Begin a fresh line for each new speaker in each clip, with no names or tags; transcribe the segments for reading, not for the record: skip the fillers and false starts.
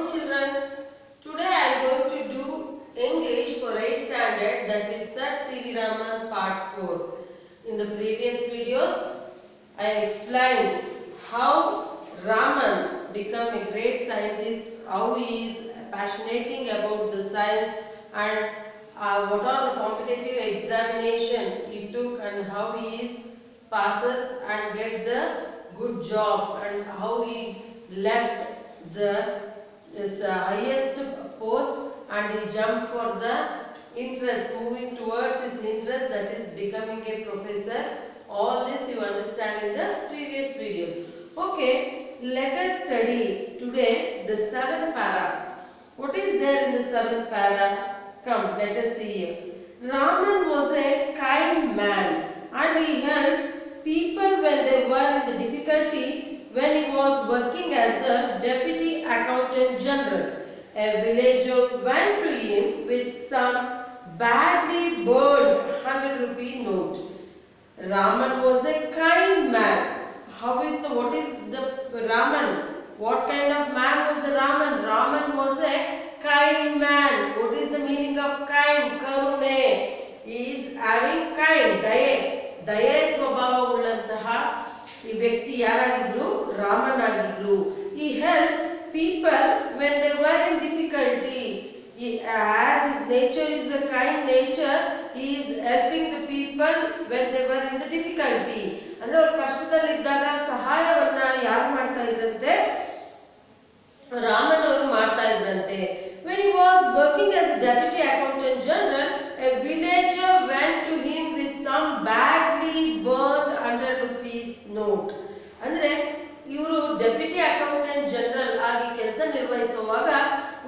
morning children. Today I am going to do English for 8th standard, that is Sir C.V. Raman part 4. In the previous videos I explained how Raman became a great scientist, how he is passionate about the science and what are the competitive examination he took and how he is passes and get the good job and how he left this highest post and he jumped for the interest, moving towards his interest, that is becoming a professor. All this you understand in the previous videos. Okay, let us study today the 7th para. What is there in the 7th para? Come, let us see here. Raman was a kind man and he helped people when they were in the difficulty when he was working as the Deputy Accountant General. A villager went to him with some badly burned 100-rupee note. Raman was a kind man. What is the Raman? What kind of man was the Raman? Raman was a kind man. What is the meaning of kind? Karune. He is having kind. Daye swabhava ullantaha ಈ ವ್ಯಕ್ತಿ ಯಾರಾಗಿದ್ರು ರಾಮನ್ ಆಗಿದ್ರು. He helped people when they were in difficulty. As his nature is a kind nature, he is helping the people when they were in the difficulty. ಅಂದ್ರೆ ಅವರು ಕಷ್ಟದಲ್ಲಿದ್ದಾಗ ಸಹಾಯವನ್ನ ಯಾರು ಮಾಡ್ತಾ ಇದ್ರಂತೆ? ರಾಮನ್ ಅವರು ಮಾಡ್ತಾ ಇದ್ರಂತೆ. When he was working as a Deputy Accountant General, a villager went to him with some badly burned 100 rupees note. ಅಂದ್ರೆ ಇವರು ಡೆಪ್ಯೂಟಿ ಅಕೌಂಟೆಂಟ್ ಜನರಲ್ ಆಗಿ ಕೆಲಸ ನಿರ್ವಹಿಸುವಾಗ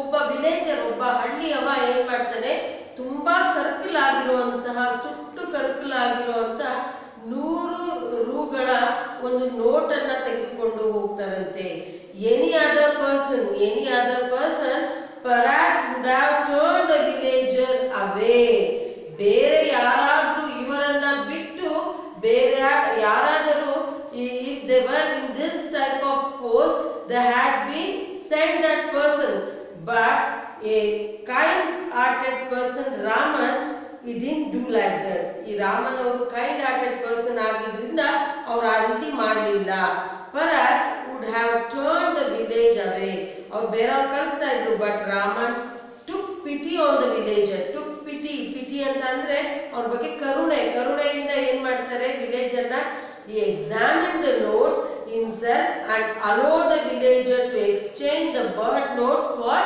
ಒಬ್ಬ ವಿಲೇಜರ್, ಒಬ್ಬ ಹಳ್ಳಿಯವ ಏನ್ ಮಾಡ್ತಾನೆ, ತುಂಬಾ ಕರ್ಕಲಾಗಿರುವಂತಹ, ಸುಟ್ಟು ಕರ್ಕಲಾಗಿರುವಂತಹ 100 ರೂಗಳ ಒಂದು ನೋಟನ್ನ ತೆಗೆದುಕೊಂಡು ಹೋಗ್ತಾರಂತೆ. Any other person perhaps would have told the villager away. ಬೇರೆ ಯಾರಾದರೂ ಇವರನ್ನ ಬಿಟ್ಟು ಬೇರೆ ಯಾರಾದರೂ if they were in this type of post, they had been sent that person. But a kind-hearted person, Raman, he didn't do like that. ಈ ರಾಮನ್ ಅವರು kind-hearted person ಆಗಿದ್ರಿಂದ ಅವರು ಆ ರೀತಿ ಮಾಡಲಿಲ್ಲ. Perhaps would have turned the village away. ಅವ್ರು ಬೇರೆಯವ್ರು ಕಳಿಸ್ತಾ ಇದ್ರು, but Raman took pity on the villager. took pity ಅಂತ ಅಂದ್ರೆ ಅವ್ರ ಬಗ್ಗೆ ಕರುಣೆಯಿಂದ ಏನ್ ಮಾಡ್ತಾರೆ ವಿಲೇಜರ್ನ. he examined the notes himself and allowed the villager to exchange the burnt note for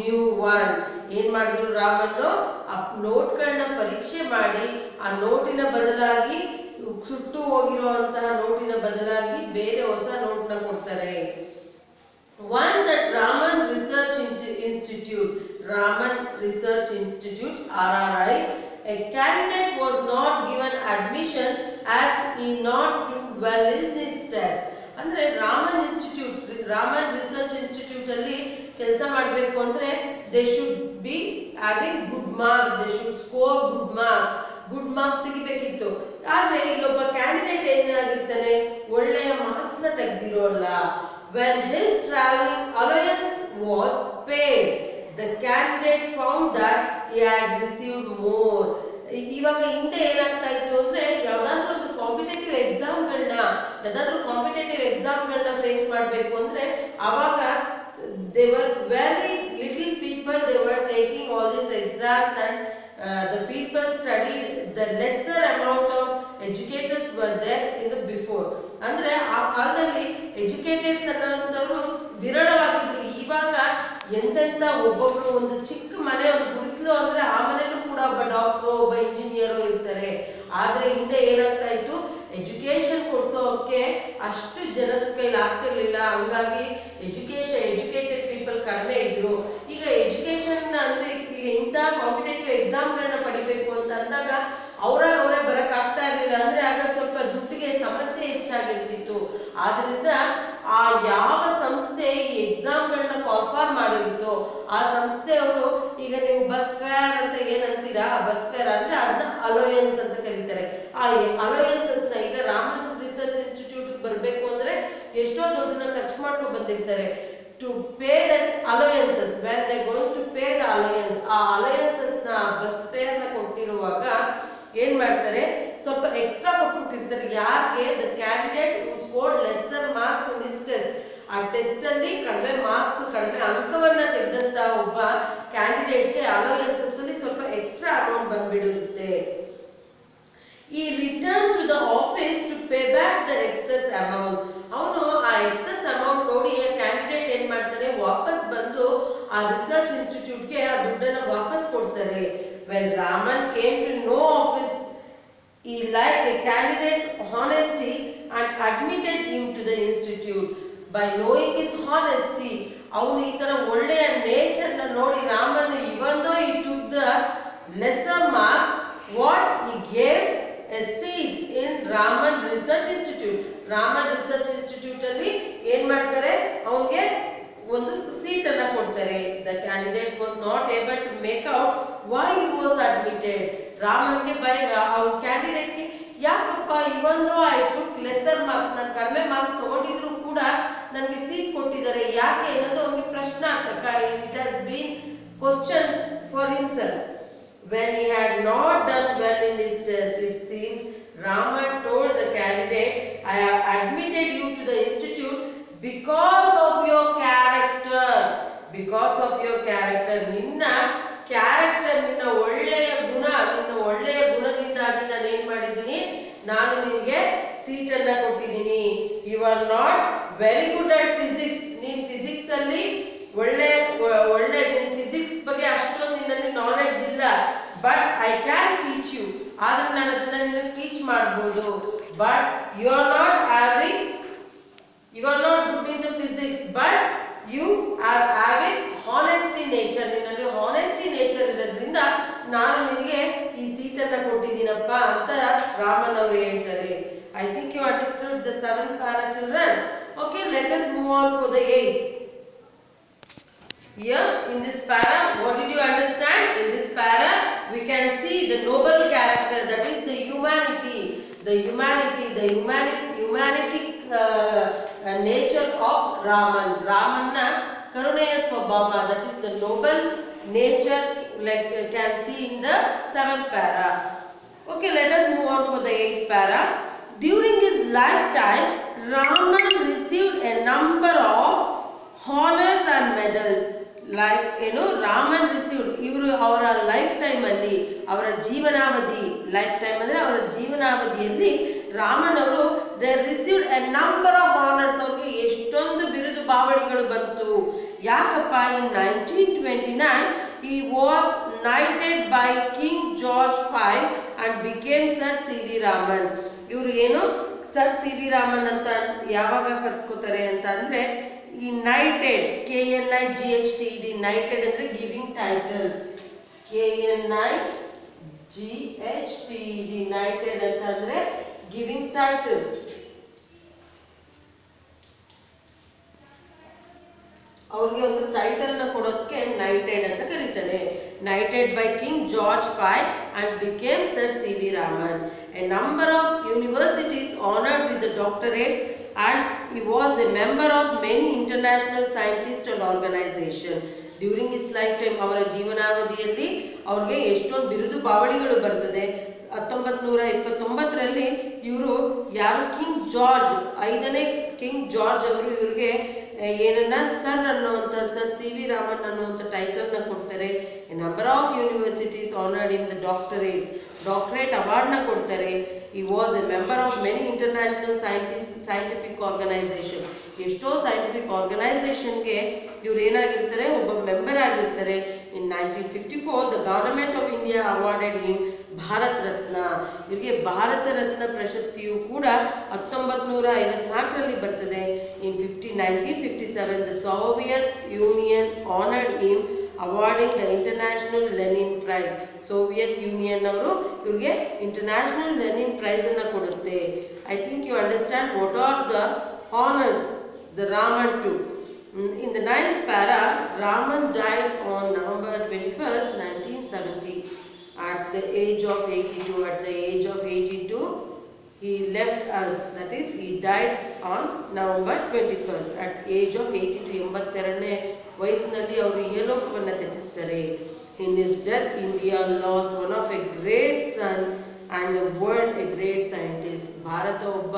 new one. ಏನ್ ಮಾಡಿದ್ರು ರಾಮನ್ನು, ಆ ನೋಟ್ಗಳನ್ನ ಪರೀಕ್ಷೆ ಮಾಡಿ ಆ ನೋಟಿನ ಬದಲಾಗಿ, ಸುಟ್ಟು ಹೋಗಿರುವಂತಹ ನೋಟಿನ ಬದಲಾಗಿ ಬೇರೆ ಹೊಸ ನೋಟ್ನ ಕೊಡ್ತಾರೆ. Once at Raman Research Institute RRI, a candidate was not given admission as he not do well in his test. ಅಂದ್ರೆ ರಾಮನ್ ರಿಸರ್ಚ್ ಇನ್ಸ್ಟಿಟ್ಯೂಟ್ ಅಲ್ಲಿ ಕೆಲಸ ಮಾಡಬೇಕು ಅಂದ್ರೆ they should be having good marks, they should score good marks ತೆಗಿಬೇಕಿತ್ತು. ಆದ್ರೆ ಇಲ್ಲೊಬ್ಬ candidate ಏನಾಗಿರ್ತಾನೆ, ಒಳ್ಳೆಯ marks ನ ತೆಗೆದಿರೋಲ್ಲ. When his traveling allowance was paid, the candidate found that he had received more. ಇವಾಗ ಹಿಂದೆ ಏನಾಗ್ತಾ ಇತ್ತು ಅಂದ್ರೆ ಯಾವ್ದಾದ್ರು ಒಂದು ಕಾಂಪಿಟೇಟಿವ್ ಎಕ್ಸಾಮ್ಗಳನ್ನ ಫೇಸ್ ಮಾಡಬೇಕು ಅಂದ್ರೆ ಅವಾಗ they were very little people, they were taking all these exams and the people studied, the lesser amount of educators were there in the before. ಅಂದ್ರೆ ಆ ಕಾಲದಲ್ಲಿ ಎಜುಕೇಟೆಡ್ಸ್ ಅನ್ನೋಂಥವ್ರು ವಿರಳವಾಗಿದ್ರು. ಇವಾಗ ಎಂತೆಂತ ಒಬ್ಬೊಬ್ರು ಒಂದು ಚಿಕ್ಕ ಮನೆ, ಒಂದು ಗುಡಿಸ್ಲು ಅಂದ್ರೆ ಆ ಮನೆಯಲ್ಲೂ ಕೂಡ ಒಬ್ಬ ಡಾಕ್ಟ್ರು, ಒಬ್ಬ ಇಂಜಿನಿಯರು ಇರ್ತಾರೆ. ಆದ್ರೆ ಹಿಂದೆ ಏನಾಗ್ತಾ ಇತ್ತು, ಎಜುಕೇಶನ್ ಕೊಡ್ಸೋಕೆ ಅಷ್ಟು ಜನದ ಕೈಲಿ ಆಗ್ತಿರ್ಲಿಲ್ಲ. ಹಂಗಾಗಿ ಎಜುಕೇಟೆಡ್ ಪೀಪಲ್ ಕಡಿಮೆ ಇದ್ರು. ಈಗ ಎಜುಕೇಶನ್ ಅಂದ್ರೆ ಇಂಥ ಕಾಂಪಿಟೇಟಿವ್ ಎಕ್ಸಾಮ್ಗಳನ್ನ ಪಡಿಬೇಕು ಅಂತ ಅಂದಾಗ ಅವರೇ ಬರಕ್ ಆಗ್ತಾ ಇರ್ಲಿಲ್ಲ. ಅಂದ್ರೆ ಆಗ ಸ್ವಲ್ಪ ದುಡ್ಡಿಗೆ ಸಮಸ್ಯೆ ಹೆಚ್ಚಾಗಿರ್ತಿತ್ತು. ಆದ್ರಿಂದ ಆ ಯಾವ ಸಂಸ್ಥೆ ಈ ಎಕ್ಸಾಮ್ಗಳನ್ನ ಕಾಲ್ಫಾರ್ ಮಾಡಿರುತ್ತೋ ಆ ಸಂಸ್ಥೆಯವರು, ಈಗ ನೀವು ಬಸ್ ಫೇರ್ ಅಂತ ಏನಂತೀರಾ, ಆ ಬಸ್ ಫೇರ್ ಅಂದ್ರೆ ಅದನ್ನ ಅಲೋಯನ್ಸ್ ಅಂತ ಕರೀತಾರೆ. ಆ ಅಲೋಯನ್ಸಸ್ ನ ಈಗ ರಾಮನ್ ರಿಸರ್ಚ್ ಇನ್ಸ್ಟಿಟ್ಯೂಟ್ ಬರಬೇಕು ಅಂದ್ರೆ ಎಷ್ಟೋ ದುಡ್ಡನ್ನ ಖರ್ಚು ಮಾಡ್ಕೊಂಡು ಬಂದಿರ್ತಾರೆ. To pay that allowance, office to pay back the excess amount. ಅವನು ಆ ಎಕ್ಸೆಸ್ ಅಮೌಂಟ್ ನೋಡಿ ಕ್ಯಾಂಡಿಡೇಟ್ ಏನ್ ಮಾಡ್ತಾರೆ, ವಾಪಸ್ ಬಂದು ಆ ರಿಸರ್ಚ್ ಇನ್ಸ್ಟಿಟ್ಯೂಟ್ಗೆ ಆ ದುಡ್ಡನ್ನು ವಾಪಸ್ ಕೊಡ್ತಾರೆ. When Raman came to know of his, he liked the candidate's honesty and admitted him to the institute. By knowing his honesty, ಅವನು ಈ ತರ ಒಳ್ಳೆಯ ನೇಚರ್ ನ ನೋಡಿ Raman, even though he took the lesser marks, what he gave a seat in Raman Research Institute. Raman research institute ಅಲ್ಲಿ ಏನ್ ಮಾಡ್ತಾರೆ, ಅವನಿಗೆ ಒಂದು ಸೀಟ್ ಅನ್ನ ಕೊಡ್ತಾರೆ. The candidate was not able to make out why he was admitted. ರಾಮನ್ಗೆ ಅವ್ರ ಕ್ಯಾಂಡಿಡೇಟ್ಗೆ ಯಾಕಪ್ಪ ಇವನ್ though I took lesser marks, ನಾನು ಕಡಿಮೆ ಮಾರ್ಕ್ಸ್ ತಗೊಂಡಿದ್ರು ಕೂಡ ನನಗೆ ಸೀಟ್ ಕೊಟ್ಟಿದ್ದಾರೆ ಯಾಕೆ ಅನ್ನೋದು ಅವನಿಗೆ ಪ್ರಶ್ನಾರ್ಥಕ. It has been question for himself. When he had not done well in his test, it seems Raman told the candidate, I have admitted you to the institute because of your character. Because of your character. ನಿನ್ನ character, ನಿನ್ನ ಒಳ್ಳೆಯ ಗುಣದಿಂದಾಗಿ ನಾನು ಏನ್ ಮಾಡಿದ್ದೀನಿ, ನಾನು ನಿನಗೆ seat ಅನ್ನ ಕೊಟ್ಟಿದ್ದೀನಿ. You are not very good at physics. ನೀನ್ ಫಿಸಿಕ್ಸ್ ಅಲ್ಲಿ ಒಳ್ಳೆ ನಿನ್ ಫಿಸಿಕ್ಸ್ ಬಗ್ಗೆ ಅಷ್ಟೊಂದು ನಿನ್ನಲ್ಲಿ ನಾಲೆಡ್ಜ್ ಇಲ್ಲ. But I can teach you, ಆದ್ರೆ ನಾನು ಅದನ್ನ ನಿನಗೆ ಟೀಚ್ ಮಾಡಬಹುದು. But you are not good in the physics, but you are having honesty nature. ನಿನ್ನಲ್ಲಿ ಹಾನೆಸ್ಟಿ ನೇಚರ್ ಇರೋದ್ರಿಂದ ನಾನು ನಿನಗೆ ಈ ಸೀಟ್ ಅನ್ನ ಕೊಟ್ಟಿದ್ದೀನಪ್ಪ ಅಂತ ರಾಮನ್ ಅವರು ಹೇಳ್ತಾರೆ. I think you understood the 7th para, children. Okay, let us move on for the 8th. Here in this para, what did you understand? In this para, we can see the noble character, that is the humanity, nature of Raman. Ramanna karuneya swabhava, that is the noble nature, can see in the 7th para. Okay, let us move on for the 8th para. During his lifetime, Raman received a number of honors and medals. Raman received, ಇವರು ಅವರ life time ಅಲ್ಲಿ, ಅವರ ಜೀವನಾವಧಿ, life time ಅಂದ್ರೆ ಅವರ ಜೀವನಾವಧಿಯಲ್ಲಿ ರಾಮನ್ ಅವರು they received A number of honours. ಅವ್ರಿಗೆ ಎಷ್ಟೊಂದು ಬಿರುದು ಬಾವಳಿಗಳು ಬಂತು. ಯಾಕಪ್ಪ, ಇನ್ 1929 he was knighted by King George V and became Sir C.V. Raman. ಇವರು ಏನು ಸರ್ C.V. ರಾಮನ್ ಅಂತ ಯಾವಾಗ ಕರ್ಸ್ಕೋತಾರೆ ಅಂತ ಅಂದ್ರೆ, ಈ ನೈಟೆಡ್, KNIGHTED, ನೈಟೆಡ್ ಅಂದ್ರೆ ಗಿವಿಂಗ್ ಟೈಟಲ್, KNIGHTED, ನೈಟೆಡ್ ಅಂತ ಅಂದ್ರೆ ಗಿವಿಂಗ್ ಟೈಟಲ್. ಅವ್ರಿಗೆ ಒಂದು ಟೈಟಲ್ ನ ಕೊಡೋದಕ್ಕೆ ನೈಟೆಡ್ ಅಂತ ಕರೀತಾರೆ. Knighted by King George V and became Sir C.V. Raman. A number of universities honored with the doctorates, and he was a member of many international scientists and organizations. During his lifetime, ಅವರ ಜೀವನಾವಧಿಯಲ್ಲಿ ಅವ್ರಿಗೆ ಎಷ್ಟೊಂದು ಬಿರುದು ಬಾವಳಿಗಳು ಬರ್ತದೆ. 1929ರಲ್ಲಿ ಇವರು ಯಾರು, king George, 5ನೇ king George ಅವರು ಇವ್ರಿಗೆ ಏನನ್ನ ಸರ್ ಅನ್ನುವಂಥ, ಸರ್ C.V. ರಾಮನ್ ಅನ್ನುವಂಥ ಟೈಟಲ್ನ ಕೊಡ್ತಾರೆ. A number of universities honoured in the doctorate ಅವಾರ್ಡ್ನ ಕೊಡ್ತಾರೆ. He was a member of many international scientific organisation. ಎಷ್ಟೋ ಸೈಂಟಿಫಿಕ್ ಆರ್ಗನೈಸೇಷನ್ಗೆ ಇವ್ರು ಏನಾಗಿರ್ತಾರೆ, ಒಬ್ಬ ಮೆಂಬರ್ ಆಗಿರ್ತಾರೆ. In 1954 the government of India awarded him Bharat Ratna. ಇವರಿಗೆ ಭಾರತ ರತ್ನ ಪ್ರಶಸ್ತಿಯು ಕೂಡ 1954ರಲ್ಲಿ ಬರ್ತದೆ. In 1957 the Soviet Union honoured him awarding the International Lenin Prize. Soviet Union ಅವರು ಇವ್ರಿಗೆ ಇಂಟರ್ನ್ಯಾಷನಲ್ ಲೆನಿನ್ ಪ್ರೈಸ್ ಅನ್ನ ಕೊಡುತ್ತೆ. I think you understand what are the honors the Raman took. In the 9th para, Raman died on November 21st, 1970 at the age of 82. At the age of 82, he left us. That is, he died on November 21st at age of 82. 82ನೇ ವಯಸ್ಸಿನಲ್ಲಿ ಅವರು ಇಹಲೋಕವನ್ನು ತ್ಯಜಿಸ್ತಾರೆ. In his death, India lost one of a great son and the world a great scientist. Bharat ಒಬ್ಬ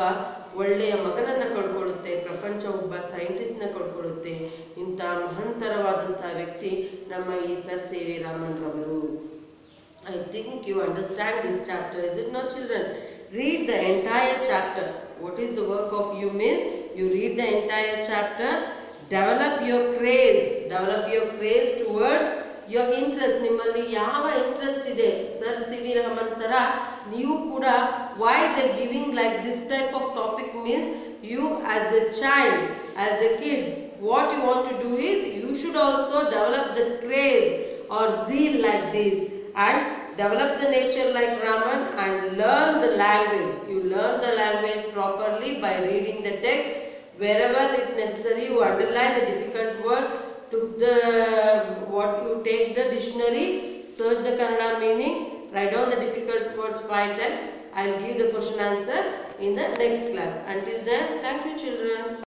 ಒಳ್ಳೆಯ ಮಗನನ್ನು ಕಳ್ಕೊಳ್ಳುತ್ತೆ, ಪ್ರಪಂಚ ಒಬ್ಬ ಸೈಂಟಿಸ್ಟ್ನ ಕಳ್ಕೊಳ್ಳುತ್ತೆ. ಇಂಥ ಮಹಂತರವಾದಂಥ ವ್ಯಕ್ತಿ ನಮ್ಮ ಈ ಸರ್ ಸಿ ವಿ ರಾಮನ್ ರವರು. I think you understand this chapter, is it not, children? read the entire chapter. What is the work of you means? You read the entire chapter, develop your craze towards your interest. ನಿಮ್ಮಲ್ಲಿ ಯಾವ interest ಇದೆ, sir C V Raman ತರ ನೀವು ಕೂಡ why they giving like this type of topic means you as a child, as a kid, what you want to do is you should also develop the craze or zeal like this and develop the nature like Raman and learn the language. You learn the language properly by reading the text. Wherever it necessary, you underline the difficult words. Took the what you take the dictionary, search the Kannada meaning, write down the difficult words 5 times. I'll give the question answer in the next class. Until then, thank you children.